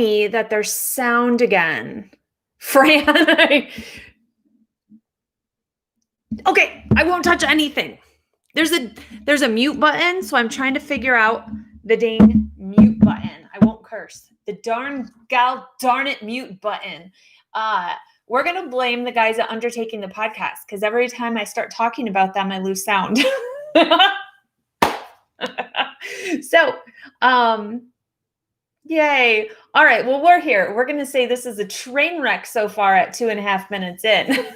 me that there's sound again. Fran, okay, I won't touch anything. There's a mute button, so I'm trying to figure out the dang mute button. I won't curse. The darn it mute button. We're gonna blame the guys at Undertaking the Podcast because every time I start talking about them, I lose sound. So, yay. All right, well, we're here. We're gonna say this is a train wreck so far at 2.5 minutes in.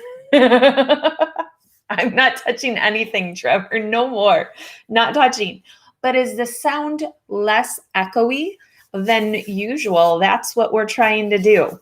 I'm not touching anything, Trevor. No more. Not touching. But is the sound less echoey than usual? That's what we're trying to do.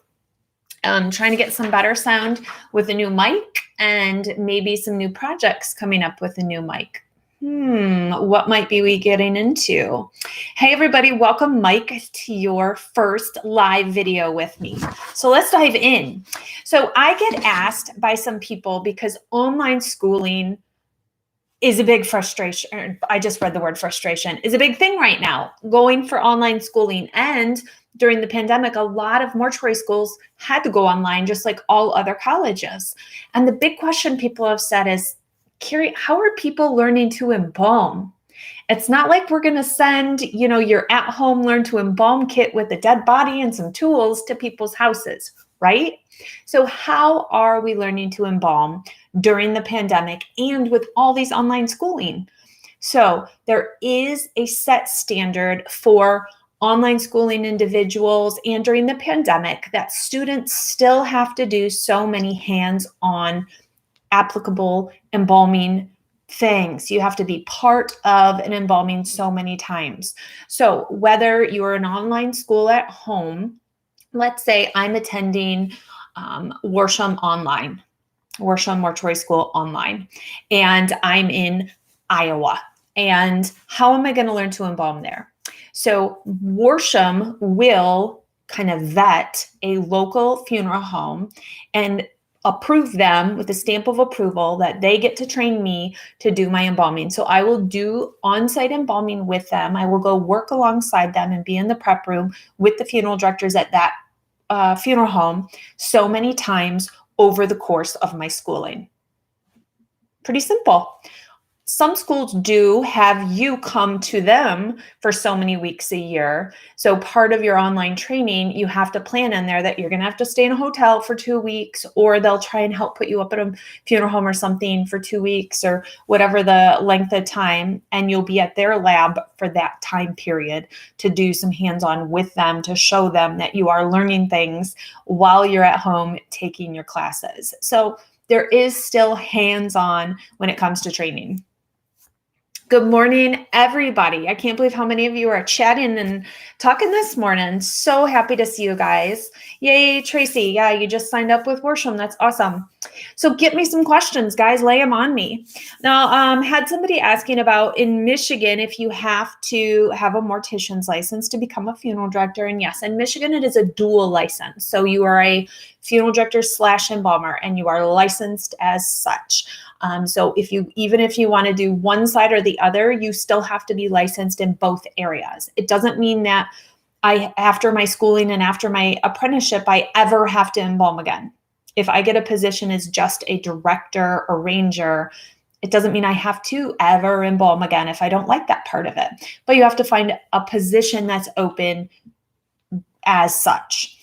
Trying to get some better sound with a new mic and maybe some new projects coming up with a new mic. What might be we getting into? Hey, everybody. Welcome, Mike, to your first live video with me. So let's dive in. So I get asked by some people because online schooling is a big frustration. I just read the word frustration is a big thing right now, going for online schooling. And during the pandemic, a lot of mortuary schools had to go online, just like all other colleges. And the big question people have said is, Kari, how are people learning to embalm? It's not like we're going to send, your at-home learn to embalm kit with a dead body and some tools to people's houses, right? So how are we learning to embalm during the pandemic and with all these online schooling? So there is a set standard for online schooling individuals and during the pandemic that students still have to do so many hands-on applicable embalming things. You have to be part of an embalming so many times. So whether you're an online school at home, let's say I'm attending Worsham Mortuary School online, and I'm in Iowa. And how am I going to learn to embalm there? So Worsham will kind of vet a local funeral home and approve them with a stamp of approval that they get to train me to do my embalming. So I will do on-site embalming with them. I will go work alongside them and be in the prep room with the funeral directors at that funeral home so many times over the course of my schooling. Pretty simple. Some schools do have you come to them for so many weeks a year. So part of your online training, you have to plan in there that you're going to have to stay in a hotel for 2 weeks, or they'll try and help put you up at a funeral home or something for 2 weeks or whatever the length of time. And you'll be at their lab for that time period to do some hands-on with them to show them that you are learning things while you're at home taking your classes. So there is still hands-on when it comes to training. Good morning, everybody. I can't believe how many of you are chatting and talking this morning. So happy to see you guys. Yay, Tracy. Yeah, you just signed up with Worsham. That's awesome. So get me some questions, guys. Lay them on me. Now, had somebody asking about in Michigan, if you have to have a mortician's license to become a funeral director. And yes, in Michigan, it is a dual license. So you are a funeral director / embalmer, and you are licensed as such. So even if you want to do one side or the other, you still have to be licensed in both areas. It doesn't mean that after my schooling and after my apprenticeship, I ever have to embalm again. If I get a position as just a director or ranger, it doesn't mean I have to ever embalm again if I don't like that part of it. But you have to find a position that's open as such.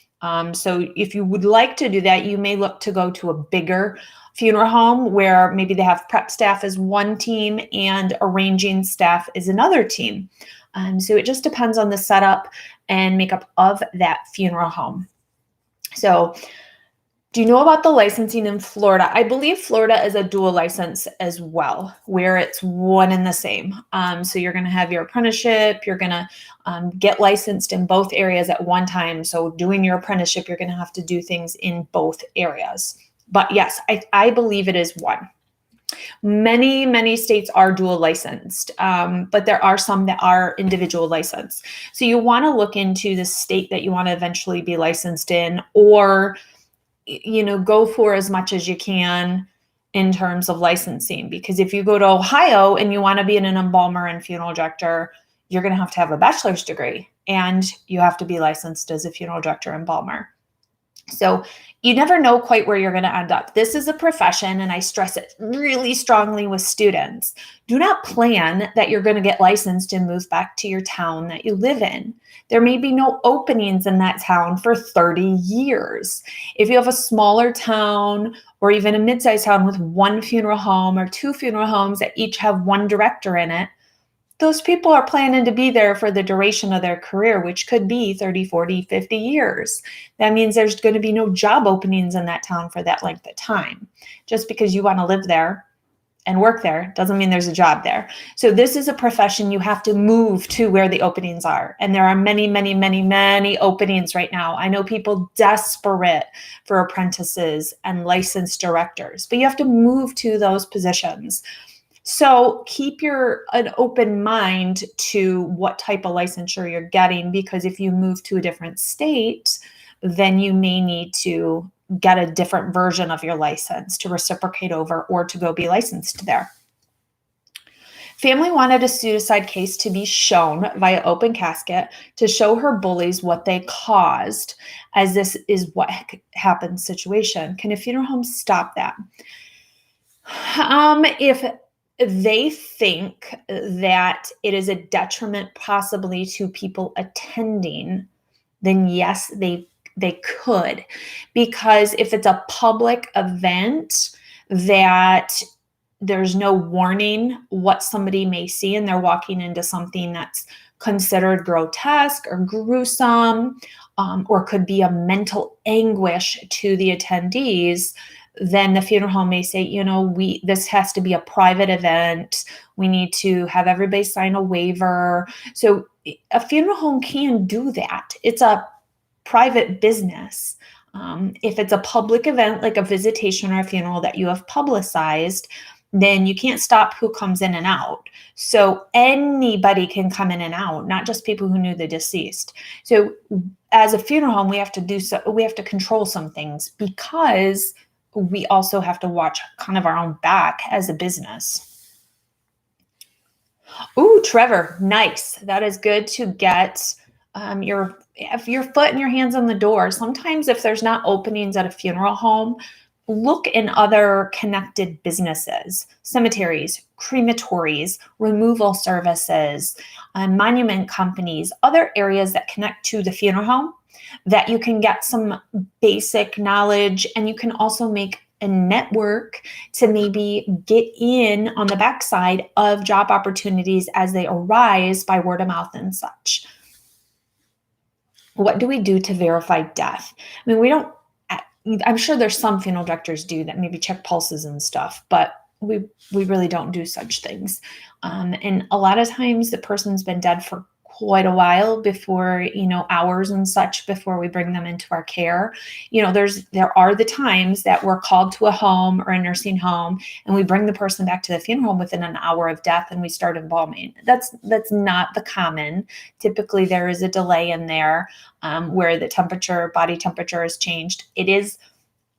So if you would like to do that, you may look to go to a bigger funeral home where maybe they have prep staff as one team and arranging staff is another team. So it just depends on the setup and makeup of that funeral home. So do you know about the licensing in Florida? I believe Florida is a dual license as well, where it's one and the same. So you're going to have your apprenticeship, you're going to get licensed in both areas at one time. So doing your apprenticeship, you're going to have to do things in both areas. But yes, I believe it is one. Many, many states are dual licensed, but there are some that are individual licensed. So you want to look into the state that you want to eventually be licensed in, or go for as much as you can in terms of licensing. Because if you go to Ohio and you want to be an embalmer and funeral director, you're going to have a bachelor's degree. and you have to be licensed as a funeral director and embalmer. So you never know quite where you're going to end up. This is a profession, and I stress it really strongly with students. Do not plan that you're going to get licensed and move back to your town that you live in. There may be no openings in that town for 30 years. If you have a smaller town or even a mid-sized town with one funeral home or two funeral homes that each have one director in it, those people are planning to be there for the duration of their career, which could be 30, 40, 50 years. That means there's going to be no job openings in that town for that length of time. Just because you want to live there and work there doesn't mean there's a job there. So this is a profession you have to move to where the openings are. And there are many, many, many, many openings right now. I know people desperate for apprentices and licensed directors, but you have to move to those positions. So keep an open mind to what type of licensure you're getting, because if you move to a different state, then you may need to get a different version of your license to reciprocate over or to go be licensed there. Family wanted a suicide case to be shown via open casket to show her bullies what they caused, as this is what happened situation. Can a funeral home stop that? If they think that it is a detriment possibly to people attending, then yes, they could. Because if it's a public event that there's no warning what somebody may see and they're walking into something that's considered grotesque or gruesome, or could be a mental anguish to the attendees, then the funeral home may say, this has to be a private event. We need to have everybody sign a waiver. So a funeral home can do that. It's a private business. If it's a public event, like a visitation or a funeral that you have publicized, then you can't stop who comes in and out. So anybody can come in and out, not just people who knew the deceased. So as a funeral home, we have to control some things, because we also have to watch kind of our own back as a business. Ooh, Trevor, nice. That is good to get your foot and your hands on the door. Sometimes if there's not openings at a funeral home, look in other connected businesses, cemeteries, crematories, removal services, monument companies, other areas that connect to the funeral home, that you can get some basic knowledge, and you can also make a network to maybe get in on the backside of job opportunities as they arise by word of mouth and such. What do we do to verify death? I mean, I'm sure there's some funeral directors do that, maybe check pulses and stuff, but we really don't do such things. And a lot of times the person's been dead for quite a while before, hours and such before we bring them into our care. There are the times that we're called to a home or a nursing home and we bring the person back to the funeral home within an hour of death and we start embalming. That's not the common. Typically there is a delay in there where the body temperature is changed. It is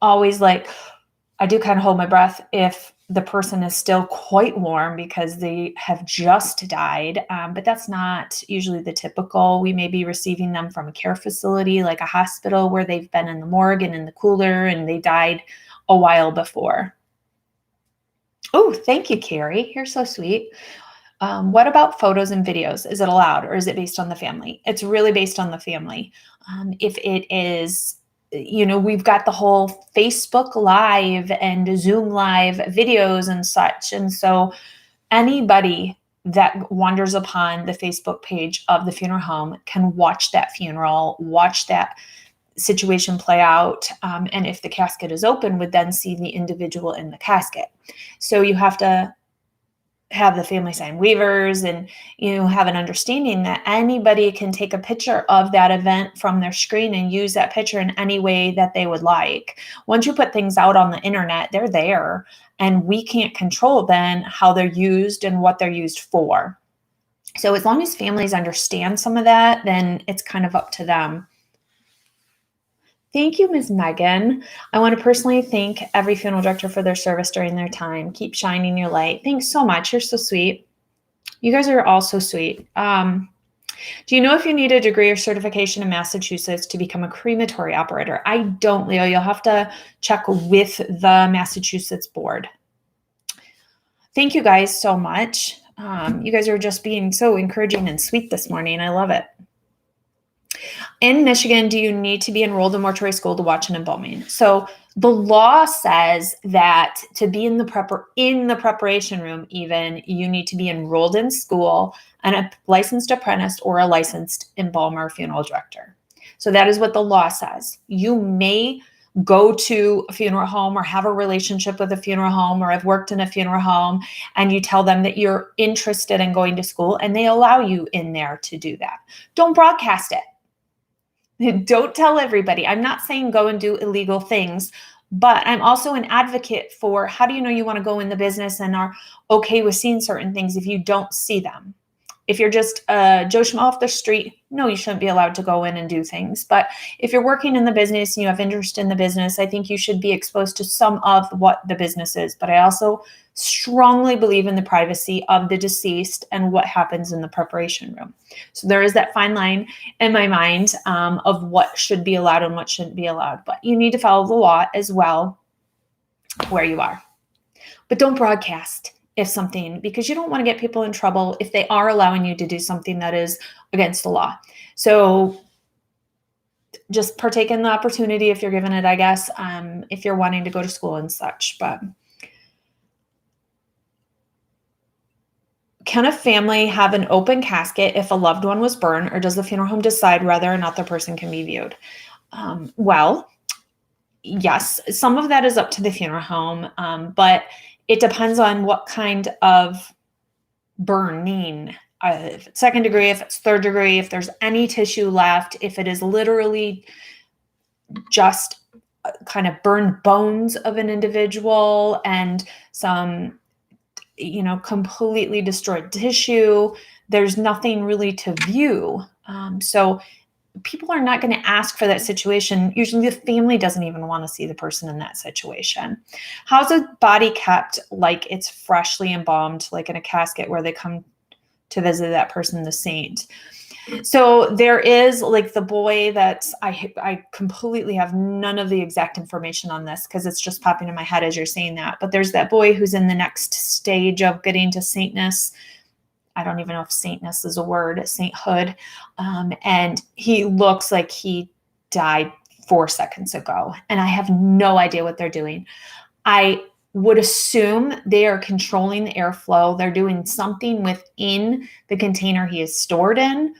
always I do kind of hold my breath if the person is still quite warm because they have just died, but that's not usually the typical. We may be receiving them from a care facility like a hospital where they've been in the morgue and in the cooler and they died a while before. Oh, thank you, Kari. You're so sweet. What about photos and videos? Is it allowed or is it based on the family? It's really based on the family. If it is, we've got the whole Facebook Live and Zoom Live videos and such. And so anybody that wanders upon the Facebook page of the funeral home can watch that funeral, watch that situation play out. And if the casket is open, would then see the individual in the casket. So you have to have the family sign waivers and have an understanding that anybody can take a picture of that event from their screen and use that picture in any way that they would like. Once you put things out on the internet, they're there and we can't control then how they're used and what they're used for. So as long as families understand some of that, then it's kind of up to them. Thank you, Ms. Megan. I want to personally thank every funeral director for their service during their time. Keep shining your light. Thanks so much. You're so sweet. You guys are all so sweet. Do you know if you need a degree or certification in Massachusetts to become a crematory operator? I don't, Leo. You'll have to check with the Massachusetts board. Thank you guys so much. You guys are just being so encouraging and sweet this morning. I love it. In Michigan, do you need to be enrolled in mortuary school to watch an embalming? So the law says that to be in the preparation room, even, you need to be enrolled in school and a licensed apprentice or a licensed embalmer funeral director. So that is what the law says. You may go to a funeral home or have a relationship with a funeral home, or have worked in a funeral home, and you tell them that you're interested in going to school, and they allow you in there to do that. Don't broadcast it. Don't tell everybody. I'm not saying go and do illegal things, but I'm also an advocate for how do you know you want to go in the business and are okay with seeing certain things if you don't see them? If you're just Joe Schmo off the street, no, you shouldn't be allowed to go in and do things. But if you're working in the business and you have interest in the business, I think you should be exposed to some of what the business is. But I also strongly believe in the privacy of the deceased and what happens in the preparation room. So there is that fine line in my mind of what should be allowed and what shouldn't be allowed. But you need to follow the law as well where you are. But don't broadcast because you don't want to get people in trouble if they are allowing you to do something that is against the law. So just partake in the opportunity if you're given it, I guess, if you're wanting to go to school and such. But can a family have an open casket if a loved one was burned, or does the funeral home decide whether or not the person can be viewed? Well, yes, some of that is up to the funeral home, but it depends on what kind of burning, if it's second degree, if it's third degree, if there's any tissue left, if it is literally just kind of burned bones of an individual and some, completely destroyed tissue, there's nothing really to view. So people are not going to ask for that situation. Usually the family doesn't even want to see the person in that situation. How's a body kept like it's freshly embalmed, like in a casket where they come to visit that person, the saint? So there is like the boy that I completely have none of the exact information on this because it's just popping in my head as you're saying that. But there's that boy who's in the next stage of getting to saintness. I don't even know if saintness is a word, sainthood. And he looks like he died 4 seconds ago. And I have no idea what they're doing. I would assume they are controlling the airflow. They're doing something within the container he is stored in,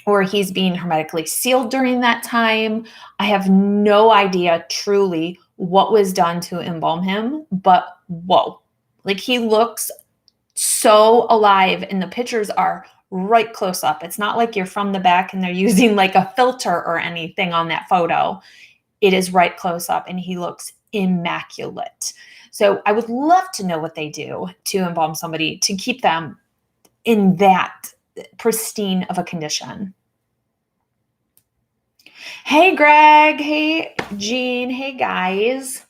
or he's being hermetically sealed during that time. I have no idea truly what was done to embalm him, but whoa, like he looks so alive, and the pictures are right close up. It's not like you're from the back and they're using like a filter or anything on that photo. It is right close up and he looks immaculate. So I would love to know what they do to embalm somebody to keep them in that pristine of a condition. Hey, Greg. Hey, Jean. Hey, guys.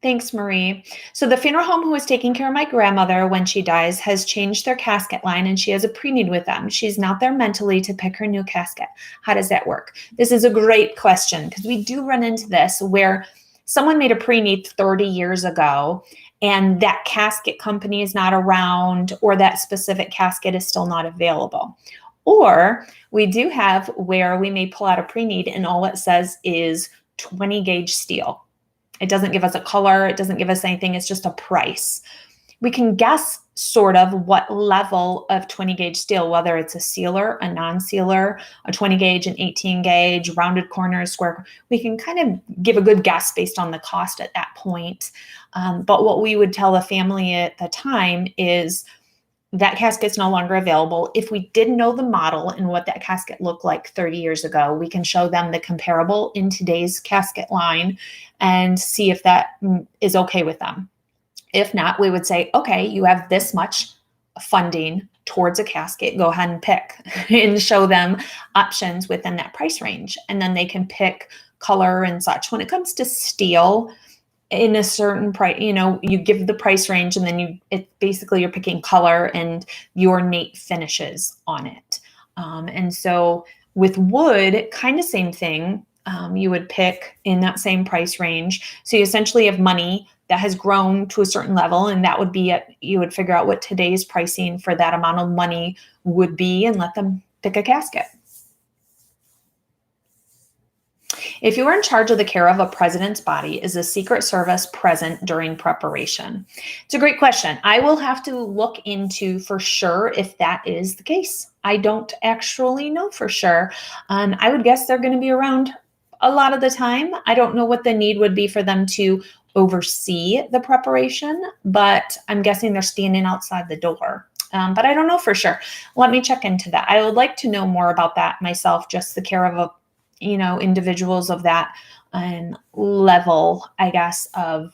Thanks, Marie. So the funeral home who is taking care of my grandmother when she dies has changed their casket line, and she has a pre-need with them. She's not there mentally to pick her new casket. How does that work? This is a great question because we do run into this where someone made a pre-need 30 years ago and that casket company is not around, or that specific casket is still not available. Or we do have where we may pull out a pre-need and all it says is 20 gauge steel. It doesn't give us a color. It doesn't give us anything. It's just a price. We can guess sort of what level of 20 gauge steel, whether it's a sealer, a non-sealer, a 20 gauge, an 18 gauge, rounded corners, square. We can kind of give a good guess based on the cost at that point. But what we would tell the family at the time is that casket's no longer available. If we didn't know the model and what that casket looked like 30 years ago, we can show them the comparable in today's casket line and see if that is okay with them. If not, we would say, okay, you have this much funding towards a casket. Go ahead and pick and show them options within that price range. And then they can pick color and such. When it comes to steel, in a certain price, you give the price range, and then basically you're picking color and your ornate finishes on it. And so with wood, kind of same thing. You would pick in that same price range. So you essentially have money that has grown to a certain level, and that would be you would figure out what today's pricing for that amount of money would be and let them pick a casket. If you are in charge of the care of a president's body, is the Secret Service present during preparation? It's a great question. I will have to look into for sure if that is the case. I don't actually know for sure. I would guess they're going to be around a lot of the time. I don't know what the need would be for them to oversee the preparation, but I'm guessing they're standing outside the door. But I don't know for sure. Let me check into that. I would like to know more about that myself, just the care of individuals of that level, I guess, of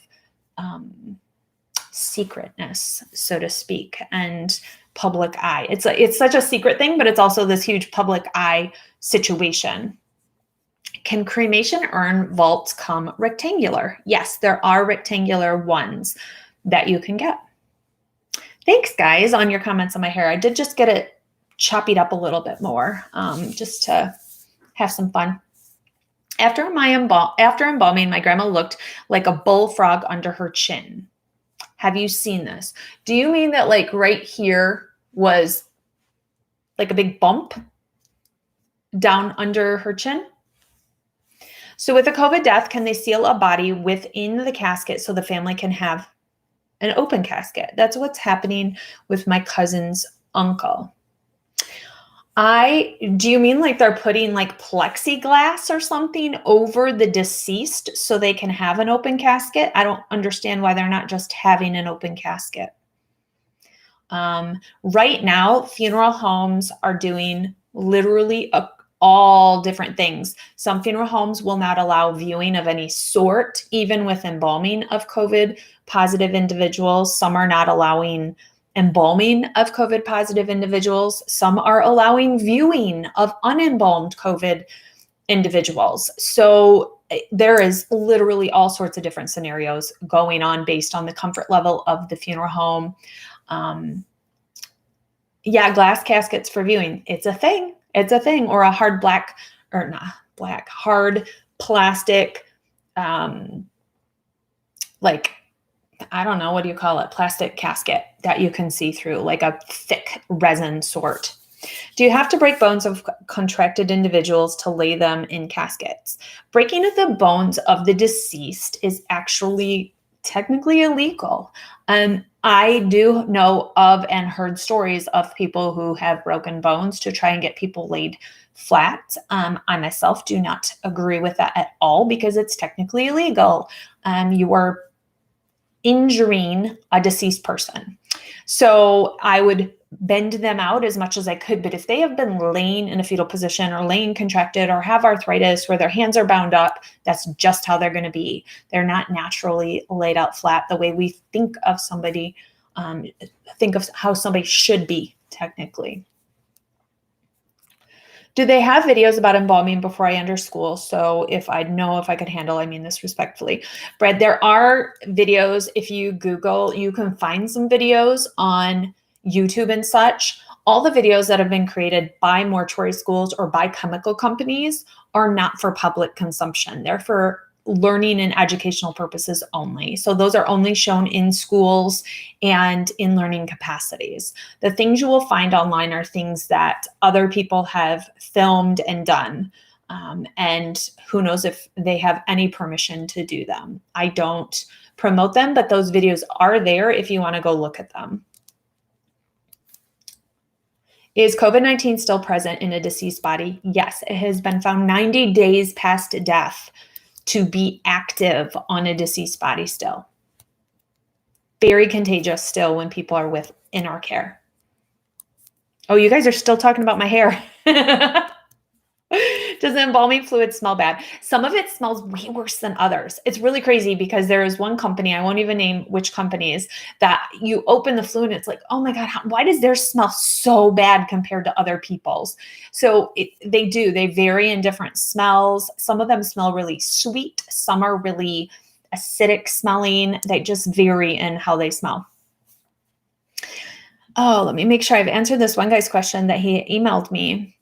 secretness, so to speak, and public eye. It's such a secret thing, but it's also this huge public eye situation. Can cremation urn vaults come rectangular? Yes, there are rectangular ones that you can get. Thanks, guys, on your comments on my hair. I did just get it choppied up a little bit more, just to have some fun. After embalming, my grandma looked like a bullfrog under her chin. Have you seen this? Do you mean that like right here was like a big bump down under her chin? So with a COVID death, can they seal a body within the casket so the family can have an open casket? That's what's happening with my cousin's uncle. Do you mean like they're putting like plexiglass or something over the deceased so they can have an open casket? I don't understand why they're not just having an open casket. Right now, funeral homes are doing literally all different things. Some funeral homes will not allow viewing of any sort, even with embalming of COVID positive individuals. Some are not allowing embalming of COVID positive individuals. Some are allowing viewing of unembalmed COVID individuals. So there is literally all sorts of different scenarios going on based on the comfort level of the funeral home. Yeah, glass caskets for viewing. It's a thing. It's a thing. Or a hard hard plastic, like, I don't know, what do you call it? Plastic casket that you can see through, like a thick resin sort. Do you have to break bones of contracted individuals to lay them in caskets? Breaking of the bones of the deceased is actually technically illegal. I do know of and heard stories of people who have broken bones to try and get people laid flat. I myself do not agree with that at all because it's technically illegal. You are injuring a deceased person. So I would bend them out as much as I could. But if they have been laying in a fetal position or laying contracted or have arthritis where their hands are bound up, that's just how they're going to be. They're not naturally laid out flat the way we think of somebody, think of how somebody should be technically. Do they have videos about embalming before I enter school? So if I know if I could handle, I mean this respectfully, Brad, there are videos. If you Google, you can find some videos on YouTube and such. All the videos that have been created by mortuary schools or by chemical companies are not for public consumption. They're for learning and educational purposes only. So those are only shown in schools and in learning capacities. The things you will find online are things that other people have filmed and done. And who knows if they have any permission to do them. I don't promote them, but those videos are there if you want to go look at them. Is COVID-19 still present in a deceased body? Yes, it has been found 90 days past death to be active on a deceased body still. Very contagious still when people are in our care. Oh, you guys are still talking about my hair. Does the embalming fluid smell bad? Some of it smells way worse than others. It's really crazy because there is one company, I won't even name which company is, that you open the fluid and it's like, oh my God, why does theirs smell so bad compared to other people's? So they vary in different smells. Some of them smell really sweet. Some are really acidic smelling. They just vary in how they smell. Oh, let me make sure I've answered this one guy's question that he emailed me.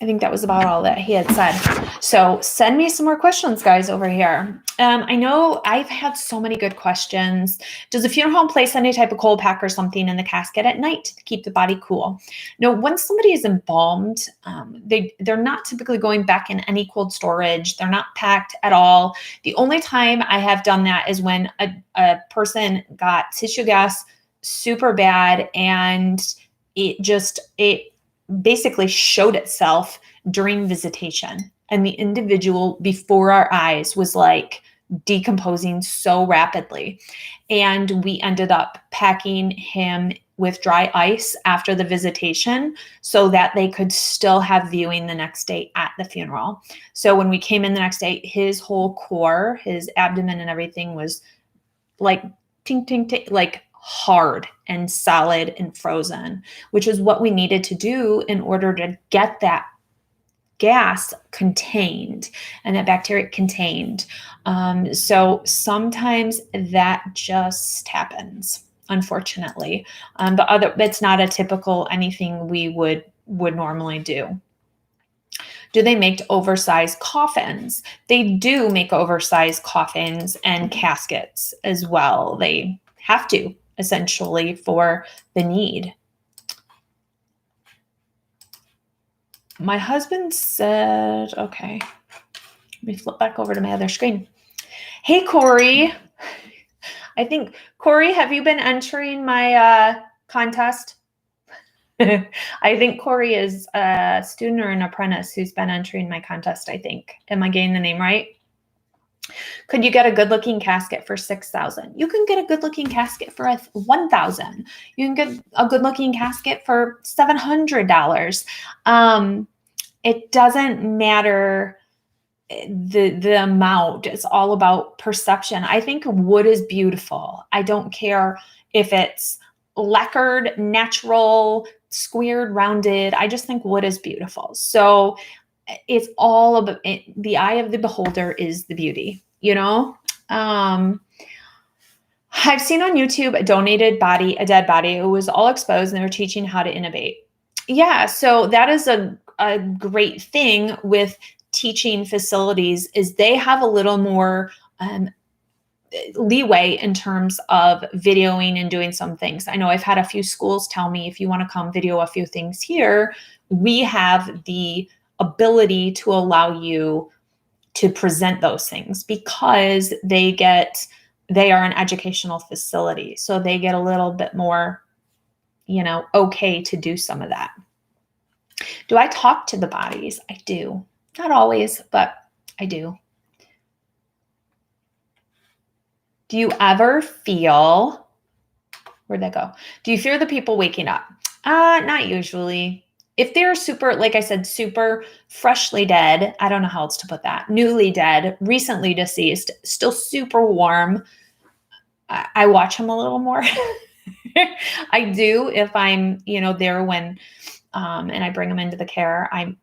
I think that was about all that he had said. So send me some more questions, guys, over here. I know I've had so many good questions. Does a funeral home place any type of cold pack or something in the casket at night to keep the body cool? No, once somebody is embalmed, they're not typically going back in any cold storage. They're not packed at all. The only time I have done that is when a person got tissue gas super bad, and it basically showed itself during visitation. And the individual before our eyes was like decomposing so rapidly. And we ended up packing him with dry ice after the visitation so that they could still have viewing the next day at the funeral. So when we came in the next day, his whole core, his abdomen and everything was like ting, ting, ting, like hard and solid and frozen, which is what we needed to do in order to get that gas contained and that bacteria contained. So sometimes that just happens, unfortunately. But it's not a typical anything we would normally do. Do they make oversized coffins? They do make oversized coffins and caskets as well. They have to, essentially, for the need. My husband said, okay, let me flip back over to my other screen. Hey, Corey. I think, Corey, have you been entering my contest? I think Corey is a student or an apprentice who's been entering my contest, I think. Am I getting the name right? Could you get a good-looking casket for $6,000? You can get a good-looking casket for $1,000. You can get a good-looking casket for $700. It doesn't matter the amount. It's all about perception. I think wood is beautiful. I don't care if it's lacquered, natural, squared, rounded. I just think wood is beautiful. So it's all about the eye of the beholder is the beauty, you know? I've seen on YouTube a donated body, a dead body. It was all exposed and they were teaching how to innovate. Yeah. So that is a great thing with teaching facilities is they have a little more leeway in terms of videoing and doing some things. I know I've had a few schools tell me, if you want to come video a few things here, we have the ability to allow you to present those things because they are an educational facility. So they get a little bit more, okay to do some of that. Do I talk to the bodies? I do. Not always, but I do. Do you ever feel, where'd that go? Do you fear the people waking up? Not usually. If they're super, like I said, super freshly dead, I don't know how else to put that, newly dead, recently deceased, still super warm, I watch them a little more. I do if I'm, there when, and I bring them into the care, I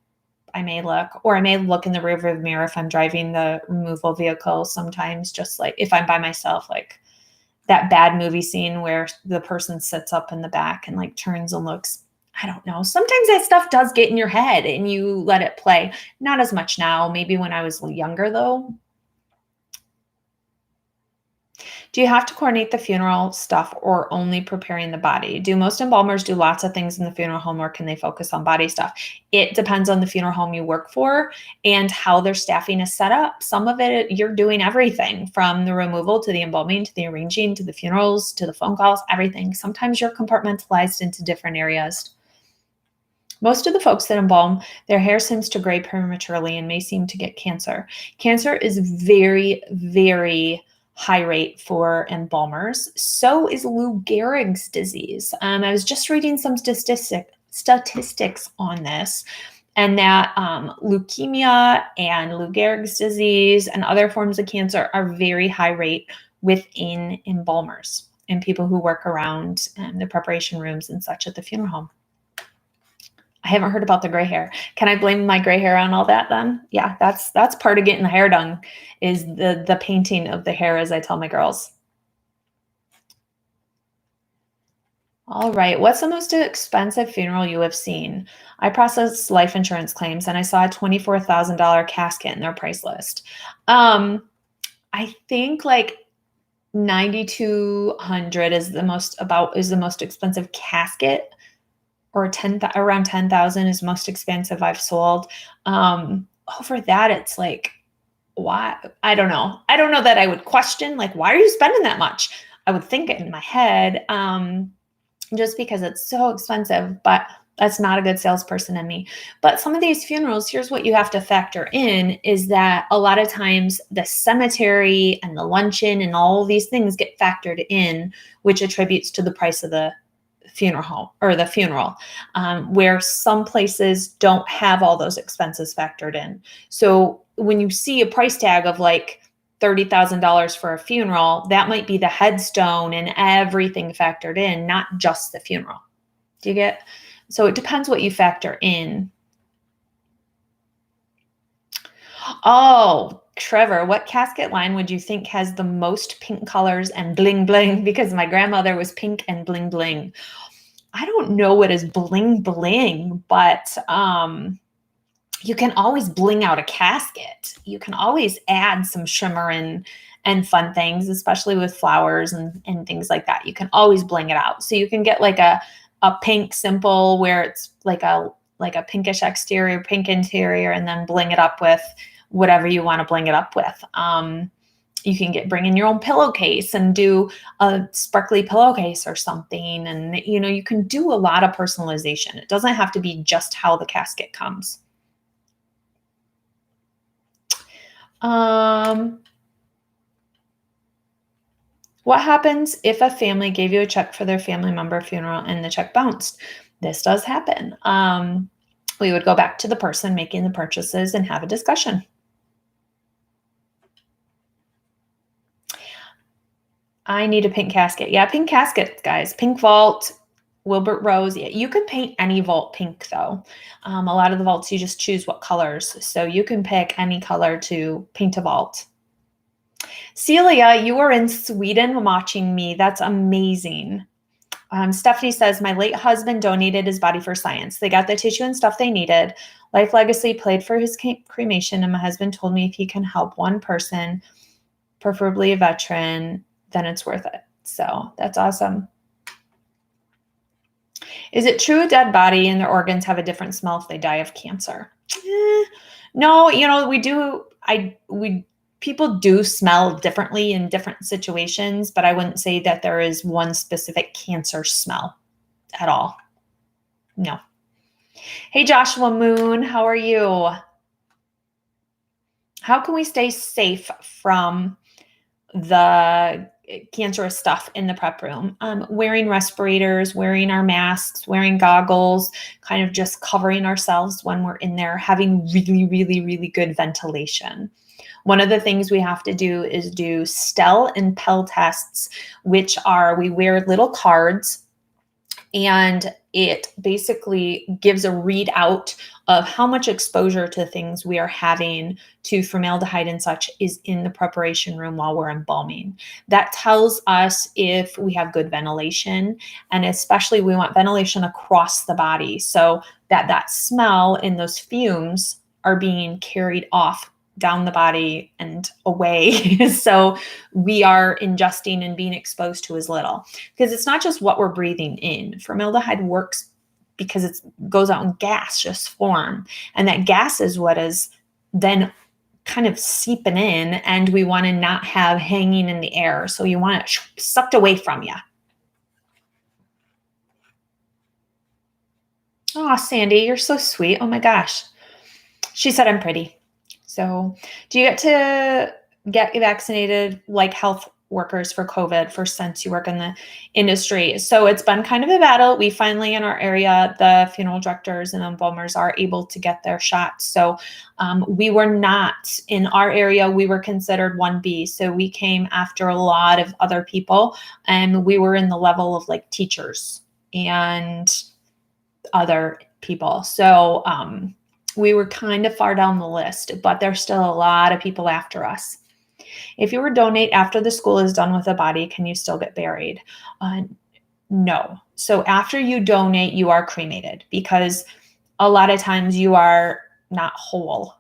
may look, or I may look in the rearview mirror if I'm driving the removal vehicle sometimes, just like if I'm by myself, like that bad movie scene where the person sits up in the back and like turns and looks. I don't know. Sometimes that stuff does get in your head and you let it play. Not as much now. Maybe when I was younger though. Do you have to coordinate the funeral stuff or only preparing the body? Do most embalmers do lots of things in the funeral home or can they focus on body stuff? It depends on the funeral home you work for and how their staffing is set up. Some of it, you're doing everything from the removal to the embalming, to the arranging, to the funerals, to the phone calls, everything. Sometimes you're compartmentalized into different areas. Most of the folks that embalm, their hair seems to gray prematurely and may seem to get cancer. Cancer is very, very high rate for embalmers. So is Lou Gehrig's disease. I was just reading some statistics on this, and that leukemia and Lou Gehrig's disease and other forms of cancer are very high rate within embalmers and people who work around the preparation rooms and such at the funeral home. I haven't heard about the gray hair. Can I blame my gray hair on all that then? Yeah, that's part of getting the hair done, is the painting of the hair, as I tell my girls. All right. What's the most expensive funeral you have seen? I processed life insurance claims and I saw a $24,000 casket in their price list. I think like 9,200 is the most expensive casket, or around 10,000 is most expensive I've sold. Over that, it's like, why? I don't know. I don't know that I would question, like, why are you spending that much? I would think it in my head. Just because it's so expensive, but that's not a good salesperson in me. But some of these funerals, here's what you have to factor in, is that a lot of times the cemetery and the luncheon and all these things get factored in, which attributes to the price of the funeral home or the funeral, where some places don't have all those expenses factored in. So when you see a price tag of like $30,000 for a funeral, that might be the headstone and everything factored in, not just the funeral. Do you get? So it depends what you factor in. Oh, Trevor, what casket line would you think has the most pink colors and bling bling? Because my grandmother was pink and bling bling. I don't know what is bling bling, but you can always bling out a casket. You can always add some shimmer and fun things, especially with flowers and things like that. You can always bling it out. So you can get like a pink simple where it's like a pinkish exterior, pink interior, and then bling it up with whatever you want to bling it up with. You can bring in your own pillowcase and do a sparkly pillowcase or something. And, you can do a lot of personalization. It doesn't have to be just how the casket comes. What happens if a family gave you a check for their family member funeral and the check bounced? This does happen. We would go back to the person making the purchases and have a discussion. I need a pink casket. Yeah, pink casket, guys. Pink vault, Wilbert Rose. Yeah, you can paint any vault pink, though. A lot of the vaults, you just choose what colors. So you can pick any color to paint a vault. Celia, you are in Sweden watching me. That's amazing. Stephanie says, my late husband donated his body for science. They got the tissue and stuff they needed. Life Legacy paid for his cremation, and my husband told me if he can help one person, preferably a veteran, then it's worth it. So that's awesome. Is it true a dead body and their organs have a different smell if they die of cancer? No, people do smell differently in different situations, but I wouldn't say that there is one specific cancer smell at all. No. Hey, Joshua Moon, how are you? How can we stay safe from the cancerous stuff in the prep room? Wearing respirators, wearing our masks, wearing goggles, kind of just covering ourselves when we're in there, having really, really, really good ventilation. One of the things we have to do is do STEL and PEL tests, which are, we wear little cards and it basically gives a readout of how much exposure to things we are having to formaldehyde and such is in the preparation room while we're embalming. That tells us if we have good ventilation, and especially we want ventilation across the body so that smell and those fumes are being carried off down the body and away. So we are ingesting and being exposed to as little, because it's not just what we're breathing in. Formaldehyde works because it goes out in gaseous form, and that gas is what is then kind of seeping in, and we want to not have hanging in the air. So you want it sucked away from you. Oh, Sandy, you're so sweet. Oh my gosh. She said I'm pretty. So do you get to get vaccinated like health workers for COVID since you work in the industry? So it's been kind of a battle. We finally, in our area, the funeral directors and embalmers are able to get their shots. So we were not, in our area, we were considered 1B. So we came after a lot of other people, and we were in the level of like teachers and other people. So we were kind of far down the list, but there's still a lot of people after us. If you were to donate after the school is done with the body, can you still get buried? No. So after you donate, you are cremated, because a lot of times you are not whole.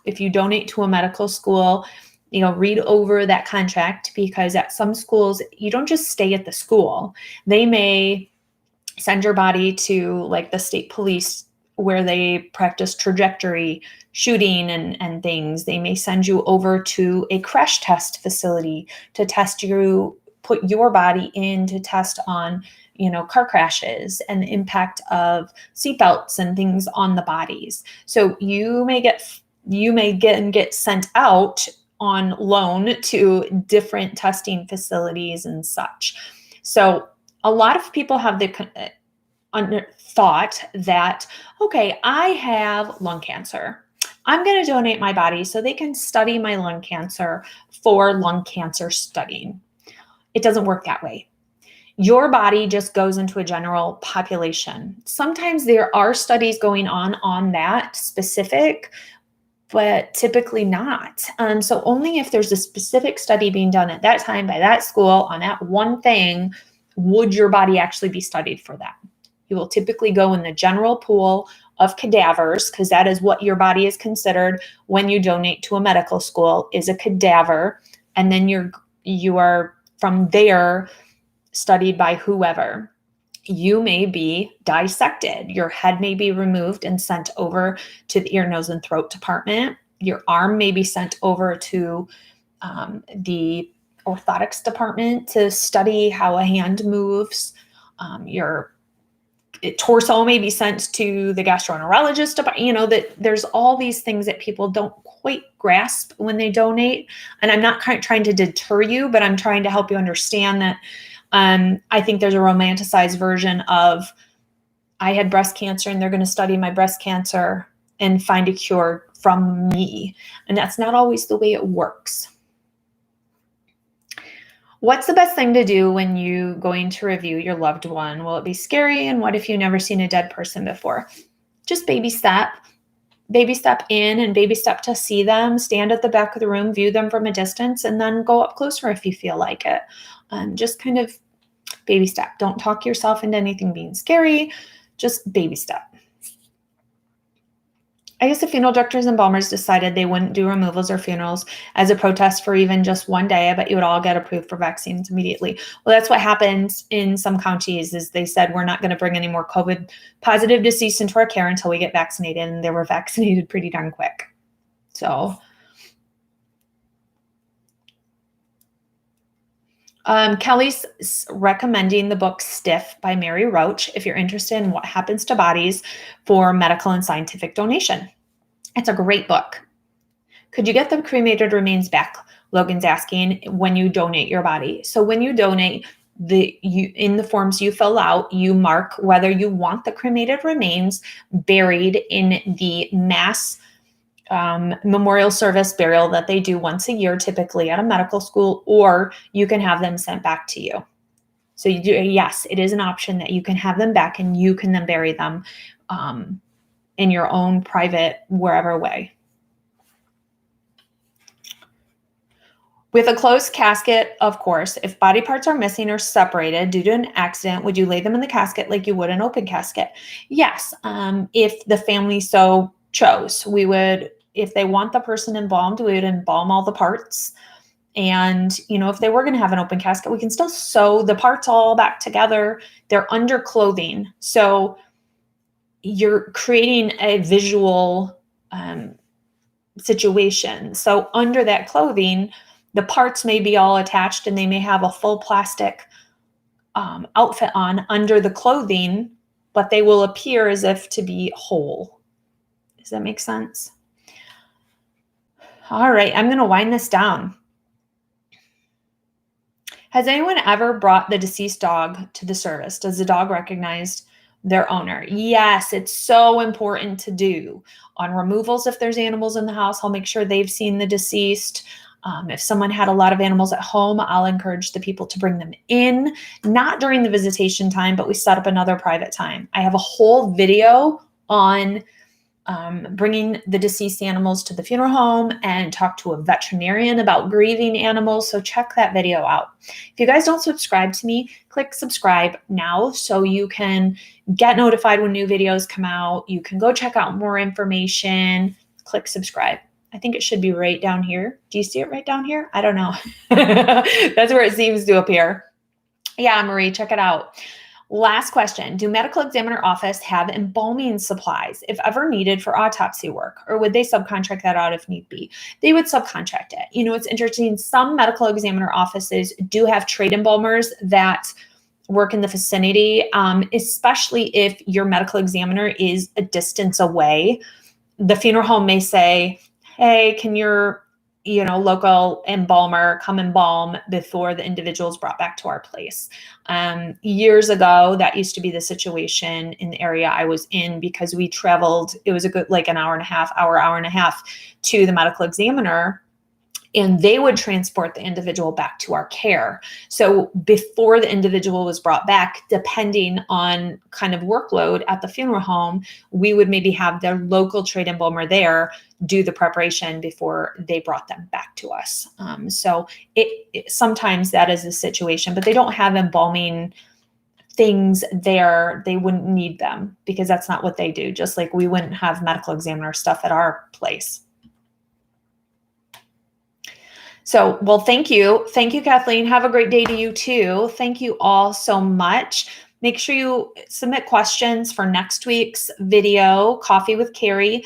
If you donate to a medical school, read over that contract, because at some schools, you don't just stay at the school. They may send your body to like the state police where they practice trajectory shooting and things. They may send you over to a crash test facility to test you, put your body in to test on, car crashes and the impact of seatbelts and things on the bodies. So you may get sent out on loan to different testing facilities and such. So a lot of people have the thought that, okay, I have lung cancer. I'm going to donate my body so they can study my lung cancer for lung cancer studying. It doesn't work that way. Your body just goes into a general population. Sometimes there are studies going on that specific, but typically not. So only if there's a specific study being done at that time by that school on that one thing, would your body actually be studied for that. You will typically go in the general pool of cadavers, because that is what your body is considered when you donate to a medical school, is a cadaver. And then you are from there studied by whoever. You may be dissected. Your head may be removed and sent over to the ear, nose, and throat department. Your arm may be sent over to the orthotics department to study how a hand moves. Your torso may be sent to the gastroenterologist department. That there's all these things that people don't quite grasp when they donate. And I'm not trying to deter you, but I'm trying to help you understand that I think there's a romanticized version of, I had breast cancer and they're going to study my breast cancer and find a cure from me. And that's not always the way it works. What's the best thing to do when you going to review your loved one? Will it be scary? And what if you've never seen a dead person before? Just baby step in and baby step to see them, stand at the back of the room, view them from a distance, and then go up closer if you feel like it. Just kind of baby step. Don't talk yourself into anything being scary. Just baby step. I guess the funeral directors and embalmers decided they wouldn't do removals or funerals as a protest for even just one day. I bet you would all get approved for vaccines immediately. Well, that's what happened in some counties, is they said, we're not going to bring any more COVID positive deceased into our care until we get vaccinated. And they were vaccinated pretty darn quick. So Kelly's recommending the book Stiff by Mary Roach if you're interested in what happens to bodies for medical and scientific donation. It's a great book. Could you get the cremated remains back? Logan's asking, when you donate your body. So when you donate, in the forms you fill out, you mark whether you want the cremated remains buried in the mass memorial service burial that they do once a year, typically at a medical school, or you can have them sent back to you. So yes, it is an option that you can have them back and you can then bury them in your own private, wherever way. With a closed casket, of course, if body parts are missing or separated due to an accident, would you lay them in the casket like you would an open casket? Yes, if the family so chose. We would, if they want the person embalmed, we would embalm all the parts. And, if they were going to have an open casket, we can still sew the parts all back together. They're under clothing. So you're creating a visual situation. So under that clothing, the parts may be all attached and they may have a full plastic outfit on under the clothing, but they will appear as if to be whole. Does that make sense? All right, I'm going to wind this down. Has anyone ever brought the deceased dog to the service? Does the dog recognize their owner? Yes, it's so important to do. On removals, if there's animals in the house, I'll make sure they've seen the deceased. If someone had a lot of animals at home, I'll encourage the people to bring them in, not during the visitation time, but we set up another private time. I have a whole video on bringing the deceased animals to the funeral home and talk to a veterinarian about grieving animals. So check that video out. If you guys don't subscribe to me, click subscribe now so you can get notified when new videos come out. You can go check out more information. Click subscribe. I think it should be right down here. Do you see it right down here? I don't know. That's where it seems to appear. Yeah, Marie, check it out. Last question. Do medical examiner office have embalming supplies if ever needed for autopsy work, or would they subcontract that out if need be? They would subcontract it. You know, it's interesting. Some medical examiner offices do have trade embalmers that work in the vicinity, especially if your medical examiner is a distance away. The funeral home may say, hey, can your local embalmer come embalm before the individual is brought back to our place. Years ago, that used to be the situation in the area I was in because we traveled, it was a good like an hour and a half to the medical examiner, and they would transport the individual back to our care. So before the individual was brought back, depending on kind of workload at the funeral home, we would maybe have their local trade embalmer there do the preparation before they brought them back to us. So it sometimes that is a situation, but they don't have embalming things there. They wouldn't need them because that's not what they do. Just like we wouldn't have medical examiner stuff at our place. So, well, thank you. Thank you, Kathleen. Have a great day to you too. Thank you all so much. Make sure you submit questions for next week's video, Coffee with Kari.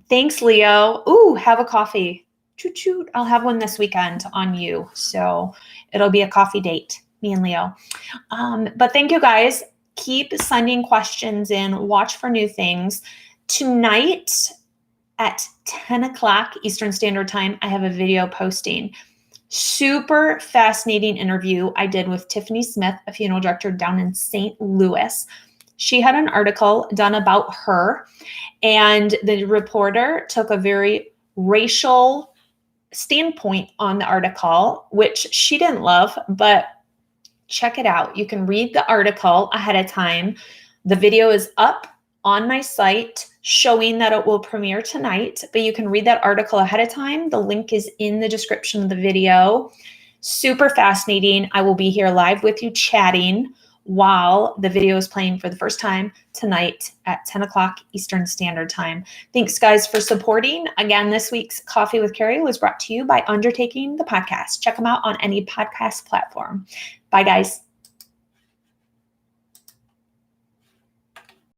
Thanks, Leo. Ooh, have a coffee. Choo choo. I'll have one this weekend on you. So it'll be a coffee date, me and Leo. But thank you guys. Keep sending questions in. Watch for new things. Tonight, at 10 o'clock Eastern Standard Time, I have a video posting. Super fascinating interview I did with Tiffany Smith, a funeral director down in St. Louis. She had an article done about her, and the reporter took a very racial standpoint on the article, which she didn't love, but check it out. You can read the article ahead of time. The video is up on my site showing that it will premiere tonight, but you can read that article ahead of time. The link is in the description of the video. Super fascinating. I will be here live with you chatting while the video is playing for the first time tonight at 10 o'clock Eastern Standard Time. Thanks, guys, for supporting. Again, this week's Coffee with Kari was brought to you by Undertaking the Podcast. Check them out on any podcast platform. Bye, guys.